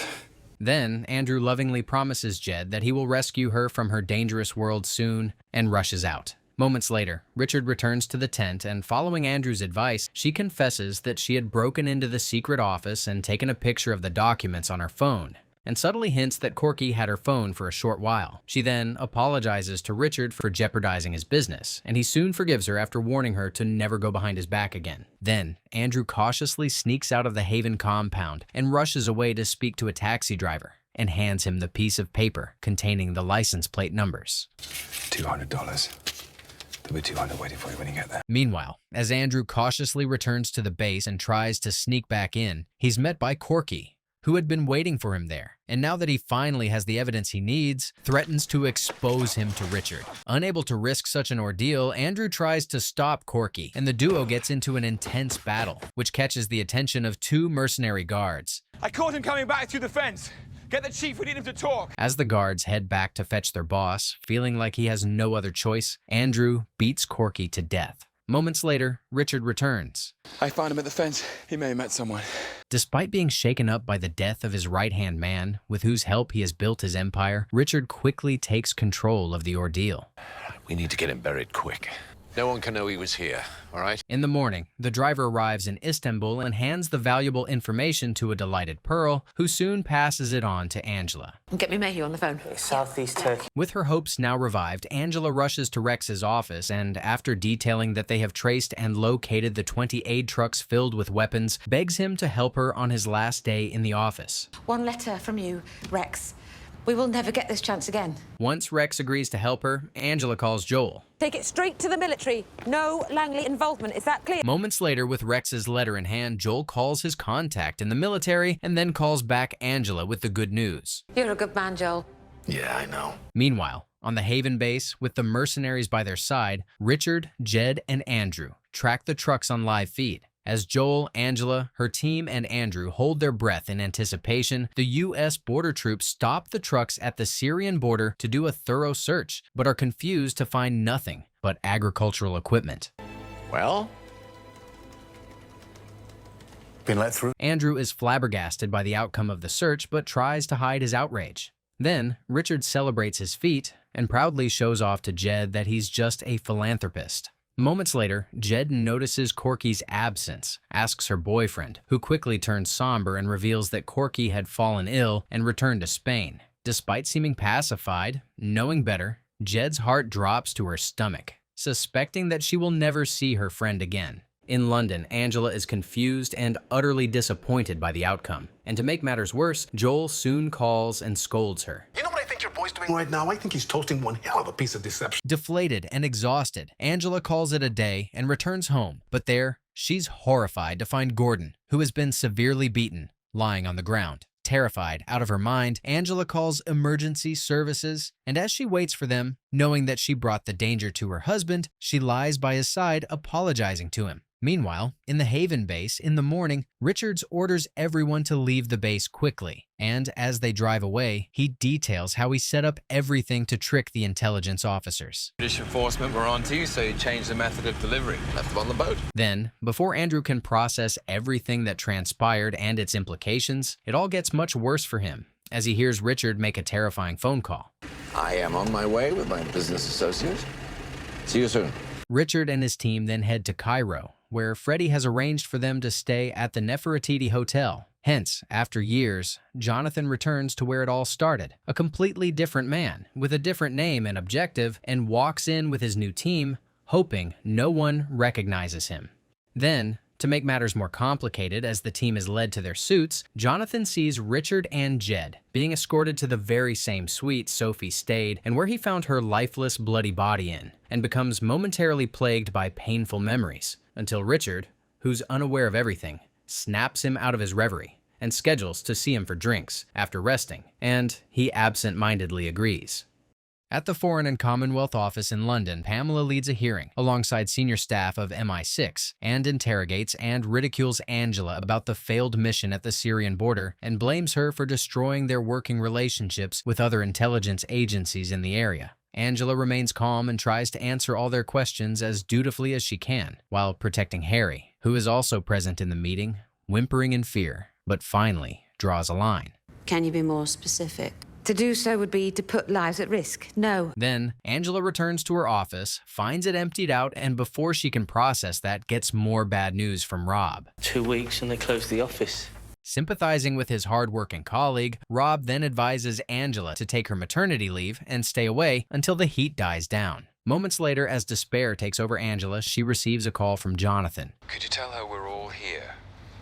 Then, Andrew lovingly promises Jed that he will rescue her from her dangerous world soon and rushes out. Moments later, Richard returns to the tent and, following Andrew's advice, she confesses that she had broken into the secret office and taken a picture of the documents on her phone, and subtly hints that Corky had her phone for a short while. She then apologizes to Richard for jeopardizing his business, and he soon forgives her after warning her to never go behind his back again. Then, Andrew cautiously sneaks out of the Haven compound and rushes away to speak to a taxi driver and hands him the piece of paper containing the license plate numbers. $200. There'll be 200 waiting for you when you get there. Meanwhile, as Andrew cautiously returns to the base and tries to sneak back in, he's met by Corky, who had been waiting for him there, and now that he finally has the evidence he needs, threatens to expose him to Richard. Unable to risk such an ordeal, Andrew tries to stop Corky, and the duo gets into an intense battle, which catches the attention of two mercenary guards. I caught him coming back through the fence. Get the chief, we need him to talk. As the guards head back to fetch their boss, feeling like he has no other choice, Andrew beats Corky to death. Moments later, Richard returns. I found him at the fence. He may have met someone. Despite being shaken up by the death of his right-hand man, with whose help he has built his empire, Richard quickly takes control of the ordeal. We need to get him buried quick. No one can know he was here, all right? In the morning, the driver arrives in Istanbul and hands the valuable information to a delighted Pearl, who soon passes it on to Angela. Get me Mayhew on the phone. Southeast Turkey. With her hopes now revived, Angela rushes to Rex's office and, after detailing that they have traced and located the 20 aid trucks filled with weapons, begs him to help her on his last day in the office. One letter from you, Rex. We will never get this chance again. Once Rex agrees to help her, Angela calls Joel. Take it straight to the military. No Langley involvement. Is that clear? Moments later, with Rex's letter in hand, Joel calls his contact in the military and then calls back Angela with the good news. You're a good man, Joel. Yeah, I know. Meanwhile, on the Haven base, with the mercenaries by their side, Richard, Jed, and Andrew track the trucks on live feed. As Joel, Angela, her team, and Andrew hold their breath in anticipation, the U.S. border troops stop the trucks at the Syrian border to do a thorough search, but are confused to find nothing but agricultural equipment. Well? Been let through? Andrew is flabbergasted by the outcome of the search, but tries to hide his outrage. Then, Richard celebrates his feat and proudly shows off to Jed that he's just a philanthropist. Moments later, Jed notices Corky's absence, asks her boyfriend, who quickly turns somber and reveals that Corky had fallen ill and returned to Spain. Despite seeming pacified, knowing better, Jed's heart drops to her stomach, suspecting that she will never see her friend again. In London, Angela is confused and utterly disappointed by the outcome. And to make matters worse, Joel soon calls and scolds her. You know what I think your boy's doing right now? I think he's toasting one hell of a piece of deception. Deflated and exhausted, Angela calls it a day and returns home. But there, she's horrified to find Gordon, who has been severely beaten, lying on the ground. Terrified, out of her mind, Angela calls emergency services, and as she waits for them, knowing that she brought the danger to her husband, she lies by his side apologizing to him. Meanwhile, in the Haven base, in the morning, Richards orders everyone to leave the base quickly, and as they drive away, he details how he set up everything to trick the intelligence officers. British enforcement were on to you, so you changed the method of delivery. Left them on the boat. Then, before Andrew can process everything that transpired and its implications, it all gets much worse for him as he hears Richard make a terrifying phone call. I am on my way with my business associate. See you soon. Richard and his team then head to Cairo, where Freddie has arranged for them to stay at the Nefertiti Hotel. Hence, after years, Jonathan returns to where it all started, a completely different man, with a different name and objective, and walks in with his new team, hoping no one recognizes him. Then, to make matters more complicated as the team is led to their suits, Jonathan sees Richard and Jed being escorted to the very same suite Sophie stayed and where he found her lifeless, bloody body in, and becomes momentarily plagued by painful memories, until Richard, who's unaware of everything, snaps him out of his reverie and schedules to see him for drinks after resting, and he absent-mindedly agrees. At the Foreign and Commonwealth Office in London, Pamela leads a hearing alongside senior staff of MI6 and interrogates and ridicules Angela about the failed mission at the Syrian border and blames her for destroying their working relationships with other intelligence agencies in the area. Angela remains calm and tries to answer all their questions as dutifully as she can, while protecting Harry, who is also present in the meeting, whimpering in fear, but finally draws a line. Can you be more specific? To do so would be to put lives at risk. No. Then, Angela returns to her office, finds it emptied out, and before she can process that, gets more bad news from Rob. 2 weeks and they closed the office. Sympathizing with his hard-working colleague, Rob then advises Angela to take her maternity leave and stay away until the heat dies down. Moments later, as despair takes over Angela, she receives a call from Jonathan. Could you tell her we're all here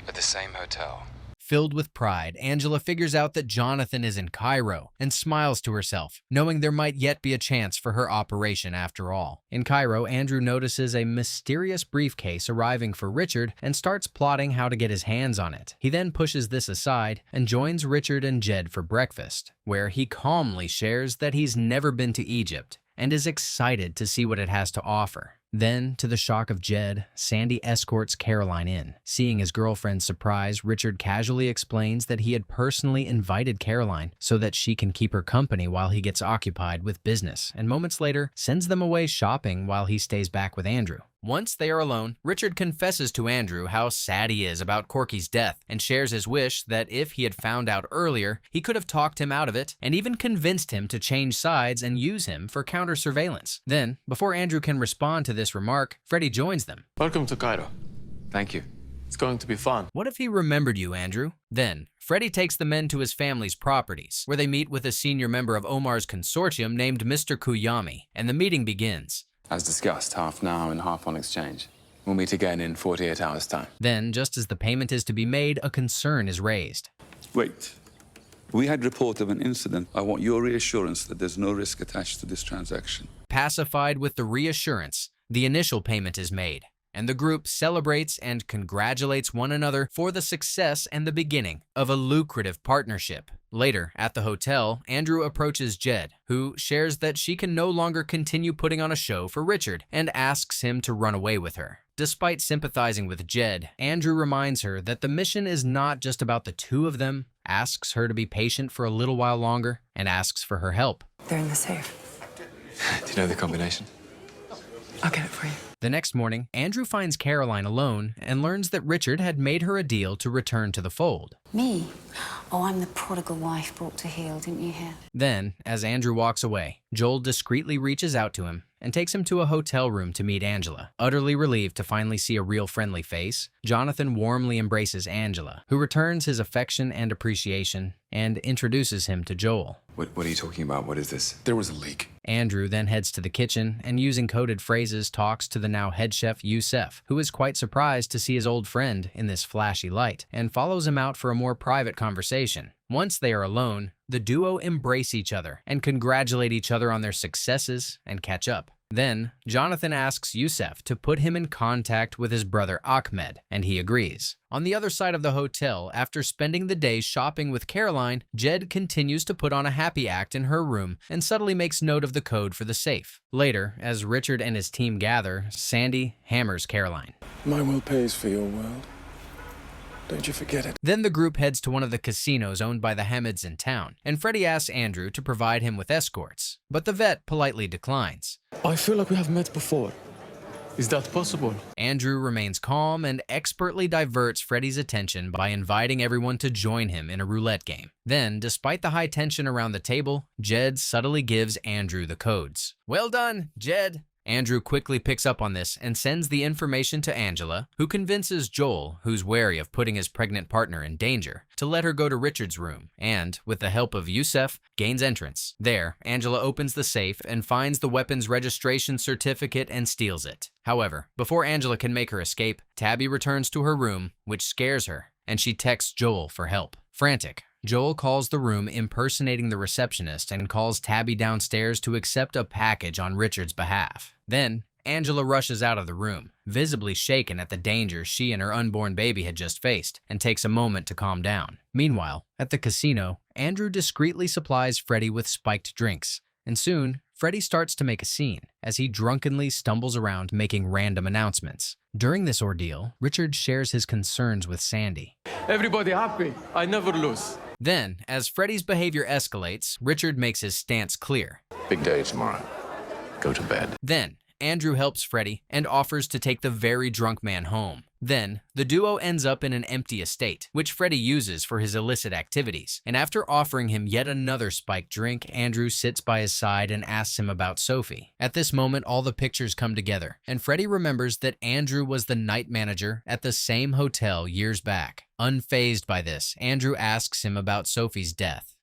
at the same hotel? Filled with pride, Angela figures out that Jonathan is in Cairo and smiles to herself, knowing there might yet be a chance for her operation after all. In Cairo, Andrew notices a mysterious briefcase arriving for Richard and starts plotting how to get his hands on it. He then pushes this aside and joins Richard and Jed for breakfast, where he calmly shares that he's never been to Egypt and is excited to see what it has to offer. Then, to the shock of Jed, Sandy escorts Caroline in. Seeing his girlfriend's surprise, Richard casually explains that he had personally invited Caroline so that she can keep her company while he gets occupied with business, and moments later, sends them away shopping while he stays back with Andrew. Once they are alone, Richard confesses to Andrew how sad he is about Corky's death and shares his wish that if he had found out earlier, he could have talked him out of it and even convinced him to change sides and use him for counter-surveillance. Then, before Andrew can respond to this remark, Freddie joins them. Welcome to Cairo. Thank you. It's going to be fun. What if he remembered you, Andrew? Then, Freddie takes the men to his family's properties, where they meet with a senior member of Omar's consortium named Mr. Kuyami, and the meeting begins. As discussed, half now and half on exchange. We'll meet again in 48 hours' time. Then, just as the payment is to be made, a concern is raised. Wait. We had report of an incident. I want your reassurance that there's no risk attached to this transaction. Pacified with the reassurance, the initial payment is made, and the group celebrates and congratulates one another for the success and the beginning of a lucrative partnership. Later, at the hotel, Andrew approaches Jed, who shares that she can no longer continue putting on a show for Richard and asks him to run away with her. Despite sympathizing with Jed, Andrew reminds her that the mission is not just about the two of them, asks her to be patient for a little while longer, and asks for her help. They're in the safe. Do you know the combination? I'll get it for you. The next morning, Andrew finds Caroline alone and learns that Richard had made her a deal to return to the fold. Me? Oh, I'm the prodigal wife brought to heel, didn't you hear? Then, as Andrew walks away, Joel discreetly reaches out to him and takes him to a hotel room to meet Angela. Utterly relieved to finally see a real friendly face, Jonathan warmly embraces Angela, who returns his affection and appreciation and introduces him to Joel. What are you talking about? What is this? There was a leak. Andrew then heads to the kitchen and, using coded phrases, talks to the now head chef Youssef, who is quite surprised to see his old friend in this flashy light, and follows him out for a more private conversation. Once they are alone, the duo embrace each other and congratulate each other on their successes and catch up. Then, Jonathan asks Youssef to put him in contact with his brother Ahmed, and he agrees. On the other side of the hotel, after spending the day shopping with Caroline, Jed continues to put on a happy act in her room and subtly makes note of the code for the safe. Later, as Richard and his team gather, Sandy hammers Caroline. My will pays for your world. Don't you forget it. Then the group heads to one of the casinos owned by the Hamids in town, and Freddy asks Andrew to provide him with escorts, but the vet politely declines. I feel like we have met before. Is that possible? Andrew remains calm and expertly diverts Freddy's attention by inviting everyone to join him in a roulette game. Then, despite the high tension around the table, Jed subtly gives Andrew the codes. Well done, Jed. Andrew quickly picks up on this and sends the information to Angela, who convinces Joel, who's wary of putting his pregnant partner in danger, to let her go to Richard's room and, with the help of Yusef, gains entrance. There, Angela opens the safe and finds the weapon's registration certificate and steals it. However, before Angela can make her escape, Tabby returns to her room, which scares her, and she texts Joel for help. Frantic, Joel calls the room impersonating the receptionist and calls Tabby downstairs to accept a package on Richard's behalf. Then, Angela rushes out of the room, visibly shaken at the danger she and her unborn baby had just faced, and takes a moment to calm down. Meanwhile, at the casino, Andrew discreetly supplies Freddy with spiked drinks, and soon, Freddy starts to make a scene as he drunkenly stumbles around making random announcements. During this ordeal, Richard shares his concerns with Sandy. Everybody happy. I never lose. Then, as Freddy's behavior escalates, Richard makes his stance clear. Big day tomorrow. Go to bed. Then, Andrew helps Freddy and offers to take the very drunk man home. Then, the duo ends up in an empty estate, which Freddy uses for his illicit activities. And after offering him yet another spiked drink, Andrew sits by his side and asks him about Sophie. At this moment, all the pictures come together, and Freddy remembers that Andrew was the night manager at the same hotel years back. Unfazed by this, Andrew asks him about Sophie's death.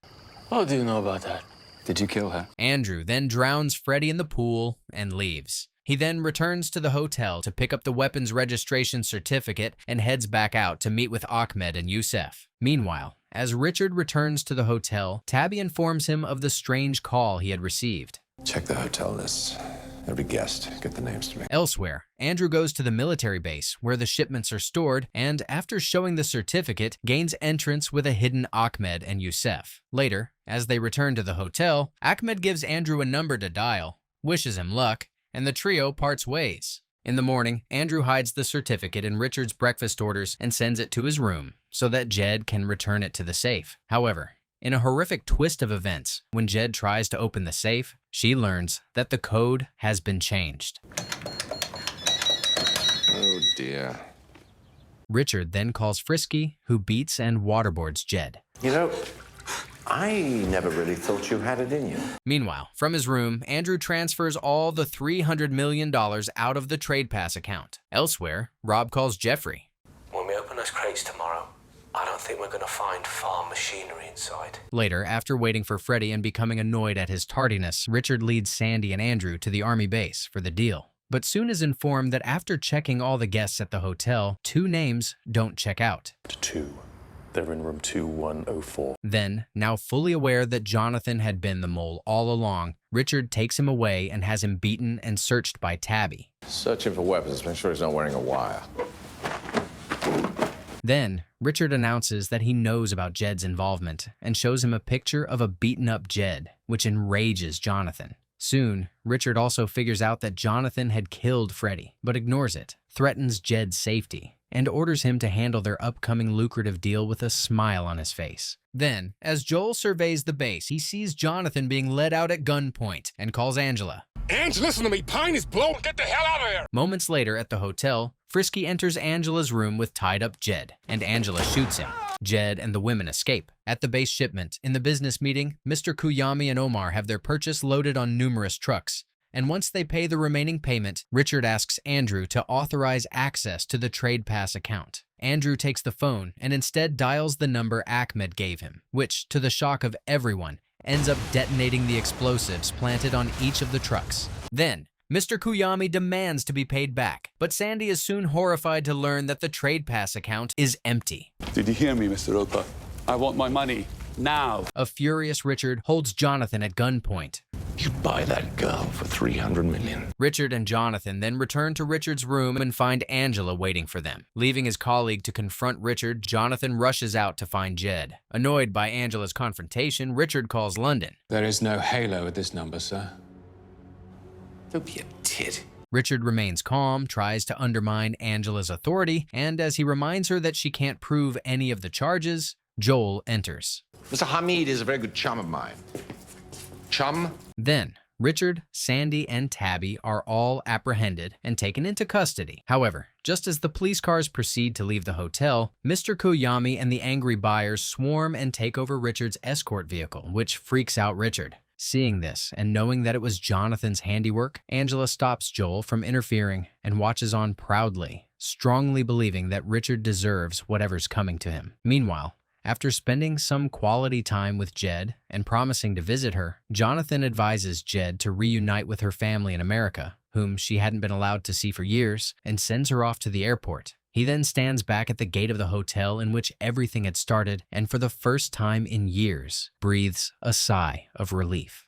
How do you know about that? Did you kill her? Andrew then drowns Freddy in the pool and leaves. He then returns to the hotel to pick up the weapons registration certificate and heads back out to meet with Ahmed and Yusef. Meanwhile, as Richard returns to the hotel, Tabby informs him of the strange call he had received. Check the hotel list. Every guest, get the names to me. Elsewhere, Andrew goes to the military base where the shipments are stored and, after showing the certificate, gains entrance with a hidden Ahmed and Yusef. Later, as they return to the hotel, Ahmed gives Andrew a number to dial, wishes him luck, and the trio parts ways. In the morning, Andrew hides the certificate in Richard's breakfast orders and sends it to his room so that Jed can return it to the safe. However, in a horrific twist of events, when Jed tries to open the safe, she learns that the code has been changed. Oh dear. Richard then calls Frisky, who beats and waterboards Jed. You know, I never really thought you had it in you. Meanwhile, from his room, Andrew transfers all the $300 million out of the Trade Pass account. Elsewhere, Rob calls Jeffrey. When we open those crates tomorrow, I don't think we're going to find farm machinery inside. Later, after waiting for Freddy and becoming annoyed at his tardiness, Richard leads Sandy and Andrew to the army base for the deal, but soon is informed that after checking all the guests at the hotel, 2 names don't check out. 2. They're in room 2104. Then, now fully aware that Jonathan had been the mole all along, Richard takes him away and has him beaten and searched by Tabby. Searching for weapons. Make sure he's not wearing a wire. Then, Richard announces that he knows about Jed's involvement and shows him a picture of a beaten-up Jed, which enrages Jonathan. Soon, Richard also figures out that Jonathan had killed Freddy, but ignores it, threatens Jed's safety, and orders him to handle their upcoming lucrative deal with a smile on his face. Then, as Joel surveys the base, he sees Jonathan being led out at gunpoint and calls Angela. Ange, listen to me. Pine is blowing. Get the hell out of here. Moments later at the hotel, Frisky enters Angela's room with tied-up Jed, and Angela shoots him. Jed and the women escape. At the base shipment, in the business meeting, Mr. Kuyami and Omar have their purchase loaded on numerous trucks. And once they pay the remaining payment, Richard asks Andrew to authorize access to the Trade Pass account. Andrew takes the phone and instead dials the number Ahmed gave him, which, to the shock of everyone, ends up detonating the explosives planted on each of the trucks. Then, Mr. Kuyami demands to be paid back, but Sandy is soon horrified to learn that the Trade Pass account is empty. Did you hear me, Mr. Roper? I want my money. Now. A furious Richard holds Jonathan at gunpoint. You buy that girl for $300 million. Richard and Jonathan then return to Richard's room and find Angela waiting for them. Leaving his colleague to confront Richard, Jonathan rushes out to find Jed. Annoyed by Angela's confrontation, Richard calls London. There is no halo at this number, sir. Don't be a tit. Richard remains calm, tries to undermine Angela's authority, and as he reminds her that she can't prove any of the charges, Joel enters. Mr. Hamid is a very good chum of mine. Chum? Then, Richard, Sandy, and Tabby are all apprehended and taken into custody. However, just as the police cars proceed to leave the hotel, Mr. Koyami and the angry buyers swarm and take over Richard's escort vehicle, which freaks out Richard. Seeing this and knowing that it was Jonathan's handiwork, Angela stops Joel from interfering and watches on proudly, strongly believing that Richard deserves whatever's coming to him. Meanwhile, after spending some quality time with Jed and promising to visit her, Jonathan advises Jed to reunite with her family in America, whom she hadn't been allowed to see for years, and sends her off to the airport. He then stands back at the gate of the hotel in which everything had started and for the first time in years, breathes a sigh of relief.